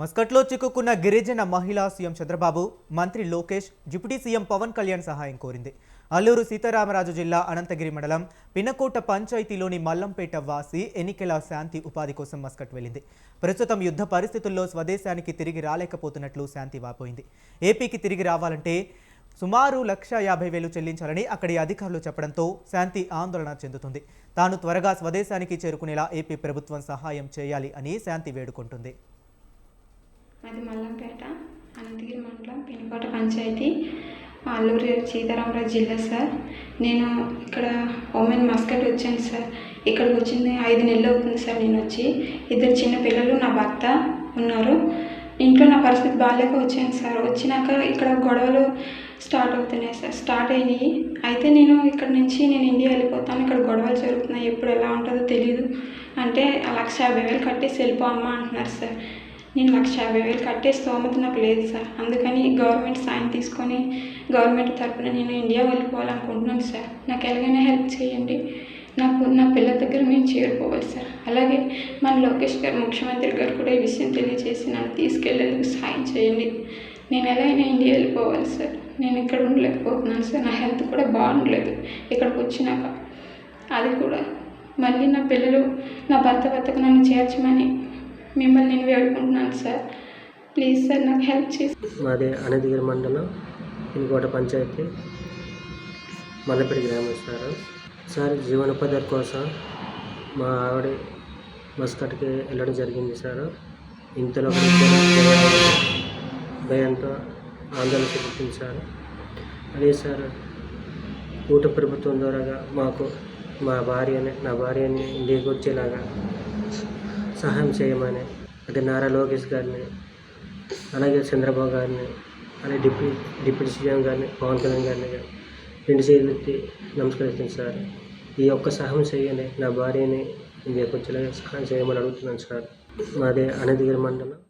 మస్కట్లో చిక్కుకున్న గిరిజన మహిళా సీఎం చంద్రబాబు మంత్రి లోకేష్ డిప్యూటీ సీఎం పవన్ కళ్యాణ్ సహాయం కోరింది. అల్లూరు సీతారామరాజు జిల్లా అనంతగిరి మండలం పినకోట పంచాయతీలోని మల్లంపేట వాసి ఎన్నికల శాంతి ఉపాధి కోసం మస్కట్ వెళ్లింది. ప్రస్తుతం యుద్ధ పరిస్థితుల్లో స్వదేశానికి తిరిగి రాలేకపోతున్నట్లు శాంతి వాపోయింది. ఏపీకి తిరిగి రావాలంటే సుమారు 1,50,000 చెల్లించాలని అక్కడి అధికారులు చెప్పడంతో శాంతి ఆందోళన చెందుతుంది. తాను త్వరగా స్వదేశానికి చేరుకునేలా ఏపీ ప్రభుత్వం సహాయం చేయాలి అని శాంతి వేడుకుంటుంది. అది మల్లంపేట అనంతగిరి మండలం పినకోట పంచాయతీ అల్లూరు సీతారామరాజు జిల్లా సార్. నేను ఇక్కడ ఉమెన్ మస్కట్ వచ్చాను సార్. ఇక్కడికి వచ్చింది 5 నెలలు అవుతుంది సార్. నేను వచ్చి 2 చిన్న పిల్లలు నా భర్త ఉన్నారు. ఇంట్లో నా పరిస్థితి బాగాలేక వచ్చాను సార్. వచ్చినాక ఇక్కడ గొడవలు స్టార్ట్ అవుతున్నాయి సార్. స్టార్ట్ అయినాయి. అయితే నేను ఇక్కడ నుంచి ఇండియా వెళ్ళిపోతాను. ఇక్కడ గొడవలు జరుగుతున్నాయి. ఎప్పుడు ఎలా ఉంటుందో తెలియదు అంటే 1,50,000 కట్టేసి వెళ్ళిపో అమ్మ అంటున్నారు సార్. నేను 1,50,000 కట్టే స్తోమత నాకు లేదు సార్. అందుకని గవర్నమెంట్ సాయం తీసుకొని గవర్నమెంట్ తరఫున నేను ఇండియా వెళ్ళిపోవాలనుకుంటున్నాను సార్. నాకు ఎలాగైనా హెల్ప్ చేయండి. నా పిల్లల దగ్గర మేము చేరుకోవాలి సార్. అలాగే మన లోకేష్ గారు ముఖ్యమంత్రి గారు కూడా ఈ విషయం తెలియజేసి నన్ను తీసుకెళ్లేందుకు సాయం చేయండి. నేను ఎలాగైనా ఇండియా వెళ్ళిపోవాలి సార్. నేను ఇక్కడ ఉండలేకపోతున్నాను సార్. నా హెల్త్ కూడా బాగుండలేదు ఇక్కడికి వచ్చినాక. అది కూడా మళ్ళీ నా పిల్లలు నా భర్త వద్దకు నన్ను చేర్చమని మిమ్మల్ని నేను వేడుకుంటున్నాను సార్. ప్లీజ్ సార్ నాకు హెల్ప్ చేసి. మాది అనంతగిరి మండలం పినకోట పంచాయతీ మల్లపేట గ్రామం సార్. జీవనోపాధి కోసం మా ఆవిడ మస్కట్కి వెళ్ళడం జరిగింది సార్. ఇంతలో భయంతో ఆందోళన చెందుతుంది సార్. అదే సార్ కూటమి ప్రభుత్వం ద్వారా మాకు నా భార్యని ఇండియాకి వచ్చేలాగా సహాయం చేయమని అంటే నారా లోకేష్ గారిని, అలాగే చంద్రబాబు గారిని, అలాగే డిప్యూటీ సీఎం గారిని, పవన్ కళ్యాణ్ గారిని 2 చేతులు ఎత్తి నమస్కరిస్తుంది సార్. ఈ ఒక్క సహాయం చేయండి. నా భార్యని ఇండియాకి వచ్చేలాగా సహాయం చేయమని అడుగుతున్నాను సార్. మాదే అనంతగిరి మండలం.